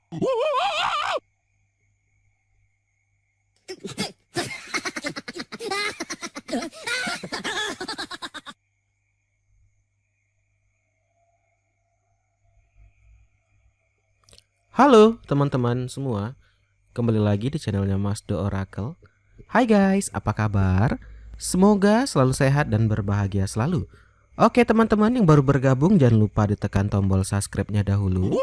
Halo teman-teman semua, kembali lagi di channelnya Mas The Oracle. Hai guys, apa kabar? Semoga selalu sehat dan berbahagia selalu. Oke teman-teman yang baru bergabung, jangan lupa ditekan tombol subscribe-nya dahulu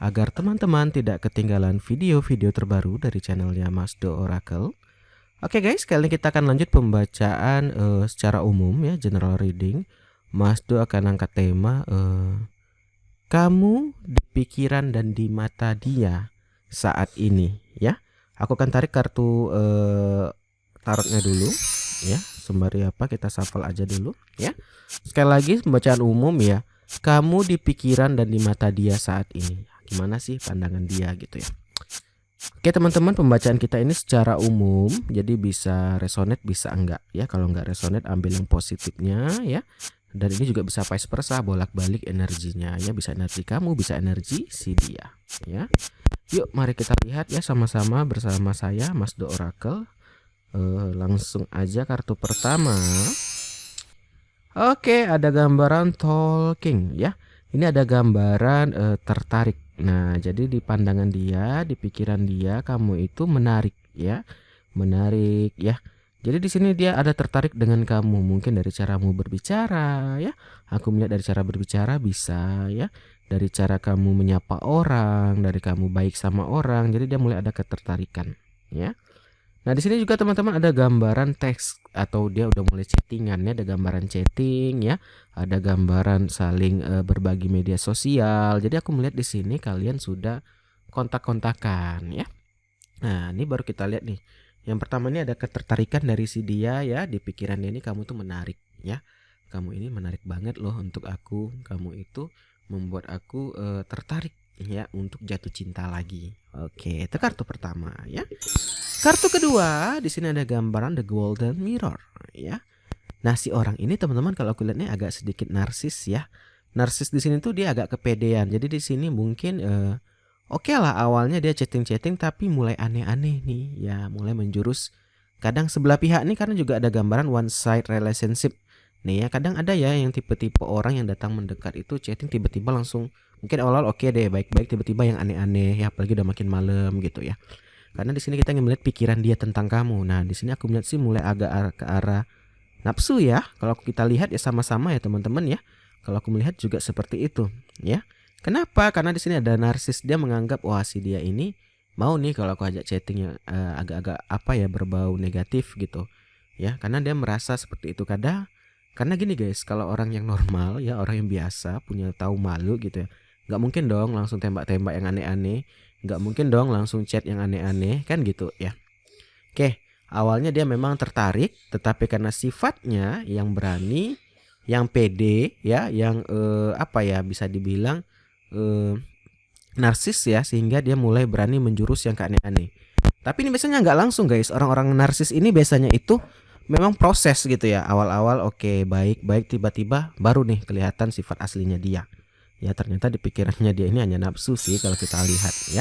agar teman-teman tidak ketinggalan video-video terbaru dari channelnya Mas The Oracle. Oke guys, kali ini kita akan lanjut pembacaan secara umum ya, general reading. Mas The akan angkat tema kamu di pikiran dan di mata dia saat ini ya. Aku akan tarik kartu tarotnya dulu ya. Sembari apa kita shuffle aja dulu ya. Sekali lagi pembacaan umum ya. Kamu di pikiran dan di mata dia saat ini. Gimana sih pandangan dia gitu ya. Oke teman-teman, pembacaan kita ini secara umum, jadi bisa resonate bisa enggak ya. Kalau enggak resonate ambil yang positifnya ya. Dan ini juga bisa vice versa, bolak-balik energinya ya, bisa energi kamu, bisa energi si dia ya. Yuk mari kita lihat ya sama-sama bersama saya Mas The Oracle. Langsung aja kartu pertama. Oke, ada gambaran talking ya. Ini ada gambaran tertarik. Nah, jadi di pandangan dia, di pikiran dia, kamu itu menarik ya. Menarik ya. Jadi di sini dia ada tertarik dengan kamu, mungkin dari caramu berbicara ya. Aku melihat dari cara berbicara bisa ya. Dari cara kamu menyapa orang, dari kamu baik sama orang. Jadi dia mulai ada ketertarikan ya. Nah, di sini juga teman-teman ada gambaran teks atau dia udah mulai chattingan ya, ada gambaran chatting ya. Ada gambaran saling berbagi media sosial. Jadi aku melihat di sini kalian sudah kontak-kontakan ya. Nah, ini baru kita lihat nih. Yang pertama ini ada ketertarikan dari si dia ya, di pikiran dia ini kamu tuh menarik ya. Kamu ini menarik banget loh untuk aku. Kamu itu membuat aku tertarik ya untuk jatuh cinta lagi. Oke, itu kartu pertama ya. Kartu kedua, di sini ada gambaran the golden mirror ya. Nah, si orang ini teman-teman kalau aku lihatnya agak sedikit narsis ya. Narsis di sini tuh dia agak kepedean. Jadi di sini mungkin oke lah awalnya dia chatting-chatting tapi mulai aneh-aneh nih ya, mulai menjurus kadang sebelah pihak nih, karena juga ada gambaran one side relationship nih ya. Kadang ada ya yang tipe-tipe orang yang datang mendekat itu chatting tiba-tiba langsung, mungkin awal-awal oke deh baik-baik, tiba-tiba yang aneh-aneh ya, apalagi udah makin malam gitu ya. Karena di sini kita ingin melihat pikiran dia tentang kamu. Nah di sini aku melihat sih mulai agak ke arah nafsu ya. Kalau kita lihat ya sama-sama ya teman-teman ya. Kalau aku melihat juga seperti itu ya. Kenapa? Karena di sini ada narsis, dia menganggap wah si dia ini mau nih kalau aku ajak chattingnya agak-agak apa ya, berbau negatif gitu ya. Karena dia merasa seperti itu karena gini guys, kalau orang yang normal ya, orang yang biasa punya tahu malu gitu ya, nggak mungkin dong langsung tembak-tembak yang aneh-aneh, nggak mungkin dong langsung chat yang aneh-aneh kan gitu ya. Oke, awalnya dia memang tertarik, tetapi karena sifatnya yang berani, yang pede ya, yang apa ya bisa dibilang narsis ya, sehingga dia mulai berani menjurus yang ke aneh-aneh. Tapi ini biasanya nggak langsung guys. Orang-orang narsis ini biasanya itu memang proses gitu ya. Awal-awal oke, baik-baik, tiba-tiba baru nih kelihatan sifat aslinya dia. Ya ternyata di pikirannya dia ini hanya nafsu sih kalau kita lihat ya.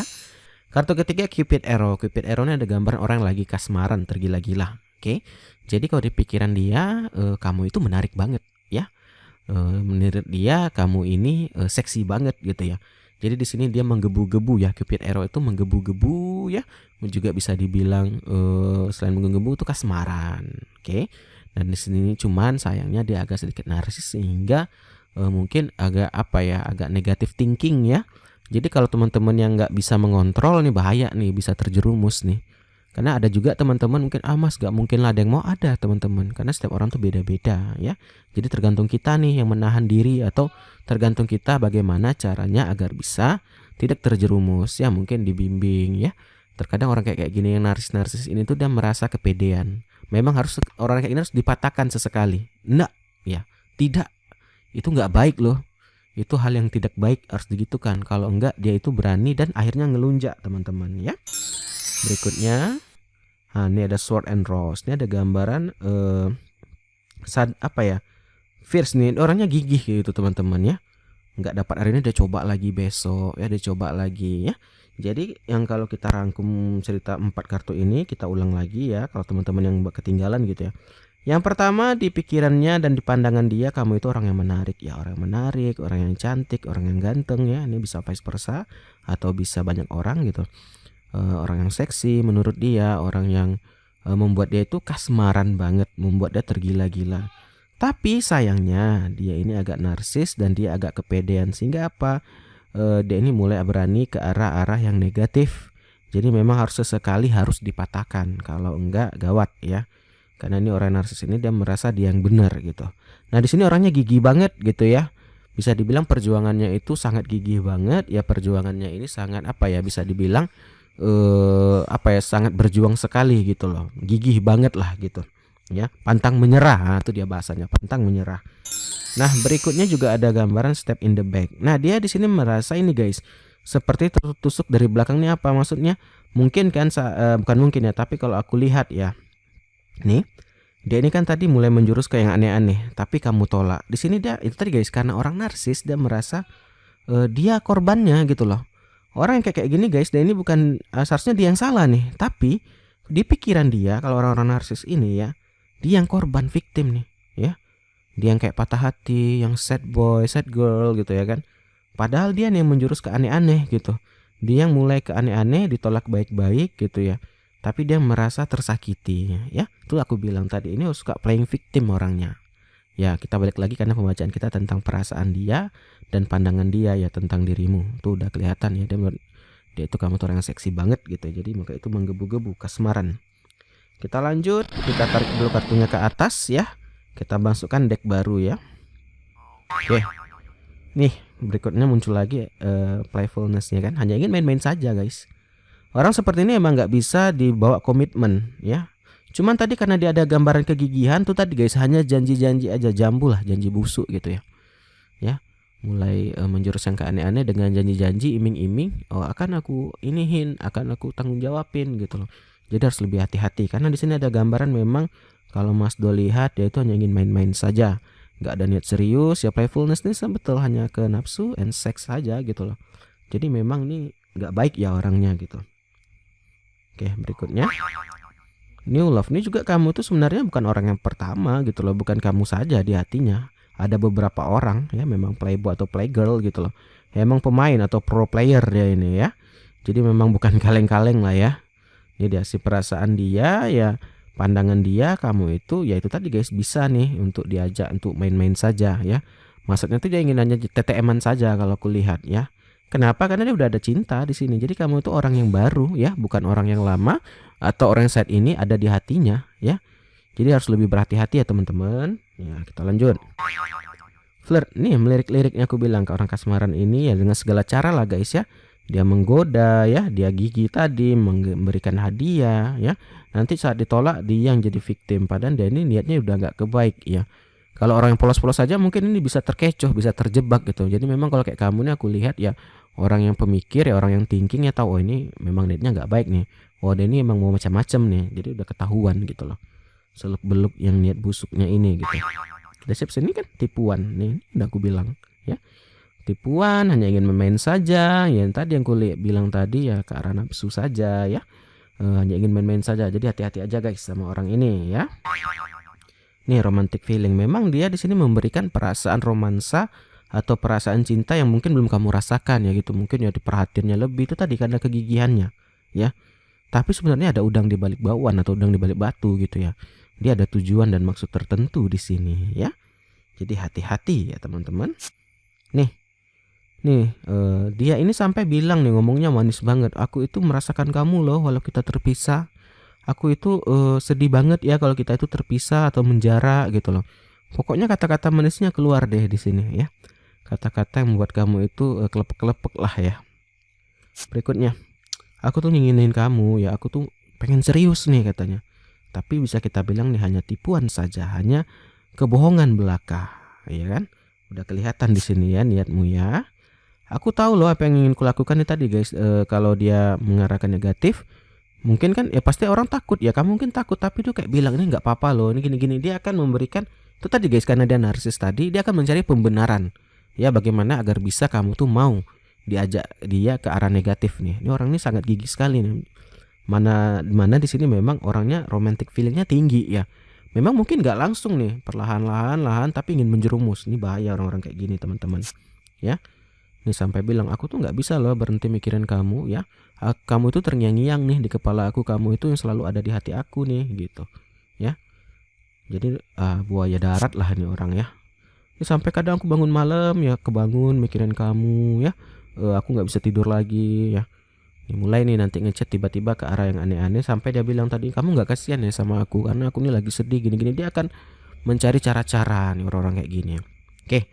Kartu ketiga Cupid Arrow. Cupid Arrow ini ada gambaran orang lagi kasmaran, tergila-gila. Oke. Jadi kalau di pikiran dia kamu itu menarik banget ya. Menurut dia kamu ini seksi banget gitu ya. Jadi di sini dia menggebu-gebu ya, Cupid Arrow itu menggebu-gebu ya. Juga bisa dibilang selain menggebu-gebu itu kasmaran. Oke. Dan di sini cuman sayangnya dia agak sedikit narsis sehingga mungkin agak apa ya, agak negatif thinking ya. Jadi kalau teman-teman yang nggak bisa mengontrol nih bahaya nih, bisa terjerumus nih. Karena ada juga teman-teman mungkin mas gak mungkin lah ada yang mau, ada teman-teman, karena setiap orang tuh beda-beda ya. Jadi tergantung kita nih yang menahan diri, atau tergantung kita bagaimana caranya agar bisa tidak terjerumus ya, mungkin dibimbing ya. Terkadang orang kayak gini yang narsis-narsis ini tuh dia merasa kepedean. Memang harus orang kayak ini harus dipatahkan sesekali. Enggak ya, tidak, itu nggak baik loh. Itu hal yang tidak baik, harus digitukan. Kalau enggak dia itu berani dan akhirnya ngelunjak teman-teman ya. Berikutnya, nah, ini ada Sword and Rose. Ini ada gambaran apa ya, fierce nih, orangnya gigih gitu teman-teman ya. Nggak dapat hari ini dia coba lagi besok ya, dia coba lagi ya. Jadi yang kalau kita rangkum cerita 4 kartu ini, kita ulang lagi ya kalau teman-teman yang ketinggalan gitu ya. Yang pertama, di pikirannya dan di pandangan dia kamu itu orang yang menarik ya, orang yang menarik, orang yang cantik, orang yang ganteng ya. Ini bisa vice versa atau bisa banyak orang gitu. Orang yang seksi menurut dia, orang yang membuat dia itu kasmaran banget, membuat dia tergila-gila. Tapi sayangnya dia ini agak narsis dan dia agak kepedean, sehingga apa? Dia ini mulai berani ke arah-arah yang negatif. Jadi memang harus sesekali harus dipatahkan, kalau enggak gawat ya. Karena ini orang narsis ini dia merasa dia yang benar gitu. Nah, di sini orangnya gigih banget gitu ya. Bisa dibilang perjuangannya itu sangat gigih banget ya, perjuangannya ini sangat apa ya, bisa dibilang apa ya, sangat berjuang sekali gitu loh. Gigih banget lah gitu. Ya, pantang menyerah. Nah, itu dia bahasanya, pantang menyerah. Nah, berikutnya juga ada gambaran step in the back. Nah, dia di sini merasa ini guys, seperti tertusuk dari belakang. Ini apa maksudnya? Mungkin kan bukan mungkin ya, tapi kalau aku lihat ya. Nih, dia ini kan tadi mulai menjurus ke yang aneh-aneh, tapi kamu tolak. Di sini dia itu tadi guys, karena orang narsis dia merasa dia korbannya gitu loh. Orang yang kayak gini guys, dia ini bukan seharusnya dia yang salah nih, tapi di pikiran dia kalau orang-orang narsis ini ya, dia yang korban, victim nih, ya. Dia yang kayak patah hati, yang sad boy, sad girl gitu ya kan. Padahal dia nih yang menjurus ke aneh-aneh gitu. Dia yang mulai ke aneh-aneh, ditolak baik-baik gitu ya. Tapi dia merasa tersakiti ya. Itu aku bilang tadi, ini suka playing victim orangnya. Ya, kita balik lagi karena pembacaan kita tentang perasaan dia dan pandangan dia ya tentang dirimu. Tuh udah kelihatan ya, dia itu kamu tuh orang yang seksi banget gitu. Jadi maka itu menggebu-gebu, kasmaran. Kita lanjut, kita tarik dulu kartunya ke atas ya. Kita masukkan deck baru ya. Oke. Nih, berikutnya muncul lagi playfulness-nya kan. Hanya ingin main-main saja, guys. Orang seperti ini emang nggak bisa dibawa komitmen ya. Cuman tadi karena dia ada gambaran kegigihan tuh tadi guys, hanya janji-janji aja, jambu lah, janji busuk gitu ya. Ya, mulai menjurus yang ke aneh-aneh dengan janji-janji, iming-iming, oh akan aku inihin, akan aku tanggung jawabin gitu loh. Jadi harus lebih hati-hati karena di sini ada gambaran memang kalau Mas Do lihat dia itu hanya ingin main-main saja, nggak ada niat serius ya. Playfulness ini betul hanya ke nafsu and sex saja gitu loh. Jadi memang ini nggak baik ya orangnya gitu. Oke, berikutnya New Love. Ini juga kamu tuh sebenarnya bukan orang yang pertama gitu loh, bukan kamu saja di hatinya. Ada beberapa orang ya, memang playboy atau playgirl gitu loh. Ya, emang pemain atau pro player dia ini ya. Jadi memang bukan kaleng-kaleng lah ya. Ini dia si perasaan dia ya. Pandangan dia kamu itu ya itu tadi guys, bisa nih untuk diajak untuk main-main saja ya. Maksudnya tuh dia ingin hanya TTM-an saja kalau aku lihat ya. Kenapa? Karena dia udah ada cinta di sini. Jadi kamu itu orang yang baru ya, bukan orang yang lama atau orang yang saat ini ada di hatinya ya. Jadi harus lebih berhati-hati ya teman-teman. Ya, kita lanjut. Flirt nih, melirik-liriknya aku bilang ke orang kasmaran ini ya dengan segala cara lah guys ya. Dia menggoda ya, dia gigi tadi, memberikan hadiah ya. Nanti saat ditolak dia yang jadi victim, padahal dia ini niatnya udah nggak kebaik ya. Kalau orang yang polos-polos saja mungkin ini bisa terkecoh, bisa terjebak gitu. Jadi memang kalau kayak kamu nih aku lihat ya, orang yang pemikir ya, orang yang thinking ya tahu oh ini memang niatnya nggak baik nih. Oh dia ini emang mau macam-macam nih, jadi udah ketahuan gitu loh. Seluk-beluk yang niat busuknya ini gitu. Deception ini kan tipuan nih, udah aku bilang ya. Tipuan, hanya ingin bermain saja. Yang tadi yang kulihat bilang tadi ya ke arah nafsu saja ya. Hanya ingin main-main saja. Jadi hati-hati aja guys sama orang ini ya. Nih romantic feeling, memang dia di sini memberikan perasaan romansa atau perasaan cinta yang mungkin belum kamu rasakan ya gitu. Mungkin ya diperhatiannya lebih itu tadi karena kegigihannya ya. Tapi sebenarnya ada udang di balik bauan atau udang di balik batu gitu ya. Dia ada tujuan dan maksud tertentu di sini ya. Jadi hati-hati ya teman-teman. Nih, dia ini sampai bilang nih, ngomongnya manis banget. Aku itu merasakan kamu loh walau kita terpisah. Aku itu sedih banget ya kalau kita itu terpisah atau menjara gitu loh. Pokoknya kata-kata manisnya keluar deh di sini ya. Kata-kata yang membuat kamu itu kelepek-kelepek lah ya. Berikutnya, aku tuh nginginin kamu ya. Aku tuh pengen serius nih katanya. Tapi bisa kita bilang nih hanya tipuan saja, hanya kebohongan belaka, ya kan? Udah kelihatan di sini ya niatmu ya. Aku tahu loh apa yang ingin kulakukan nih tadi guys. Kalau dia mengarahkan negatif, mungkin kan ya pasti orang takut ya. Kamu mungkin takut, tapi tuh kayak bilang ini nggak apa-apa loh. Ini gini-gini, dia akan memberikan itu tadi guys, karena dia narsis tadi, dia akan mencari pembenaran. Ya bagaimana agar bisa kamu tuh mau diajak dia ke arah negatif nih. Ini orang ini sangat gigih sekali nih. Mana di sini memang orangnya romantic feelingnya tinggi ya. Memang mungkin nggak langsung nih, perlahan-lahan tapi ingin menjerumus. Ini bahaya orang-orang kayak gini teman-teman. Ya, ini sampai bilang aku tuh nggak bisa loh berhenti mikirin kamu ya. Kamu itu terngiang-ngiang nih di kepala aku. Kamu itu yang selalu ada di hati aku nih gitu. Ya, jadi buaya darat lah ini orang ya. Ini sampai kadang aku bangun malam ya, kebangun mikirin kamu ya. Aku nggak bisa tidur lagi ya. Mulai nih nanti ngechat tiba-tiba ke arah yang aneh-aneh sampai dia bilang tadi kamu nggak kasihan ya sama aku karena aku nih lagi sedih gini-gini. Dia akan mencari cara-cara nih orang-orang kayak gini. Oke,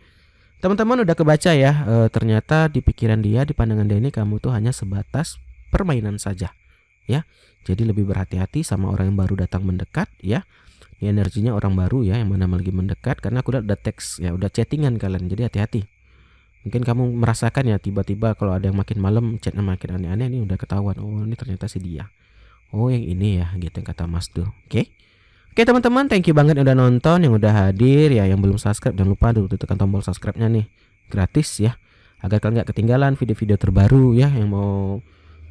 teman-teman udah kebaca ya, ternyata di pikiran dia, di pandangan dia ini kamu tuh hanya sebatas permainan saja ya. Jadi lebih berhati-hati sama orang yang baru datang mendekat ya. Ini energinya orang baru ya yang mana lagi mendekat, karena aku udah teks ya, udah chattingan kalian, jadi hati-hati. Mungkin kamu merasakan ya tiba-tiba kalau ada yang makin malam chatnya makin aneh-aneh, ini udah ketahuan. Oh ini ternyata si dia. Oh yang ini ya gitu yang kata Mas Do. Oke. Oke teman-teman, thank you banget udah nonton, yang udah hadir ya, yang belum subscribe jangan lupa dulu tekan tombol subscribe-nya nih. Gratis ya. Agar kalian gak ketinggalan video-video terbaru ya yang mau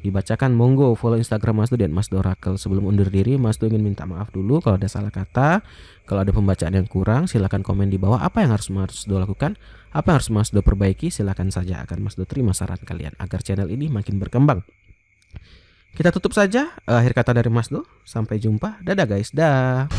dibacakan. Monggo follow Instagram Mas Do dan Mas Do Oracle. Sebelum undur diri, Mas Do ingin minta maaf dulu kalau ada salah kata, kalau ada pembacaan yang kurang. Silakan komen di bawah apa yang harus Mas Do lakukan, apa yang harus Mas Do perbaiki. Silakan saja, akan Mas Do terima saran kalian agar channel ini makin berkembang. Kita tutup saja. Akhir kata dari Mas Do, sampai jumpa. Dadah guys, dah.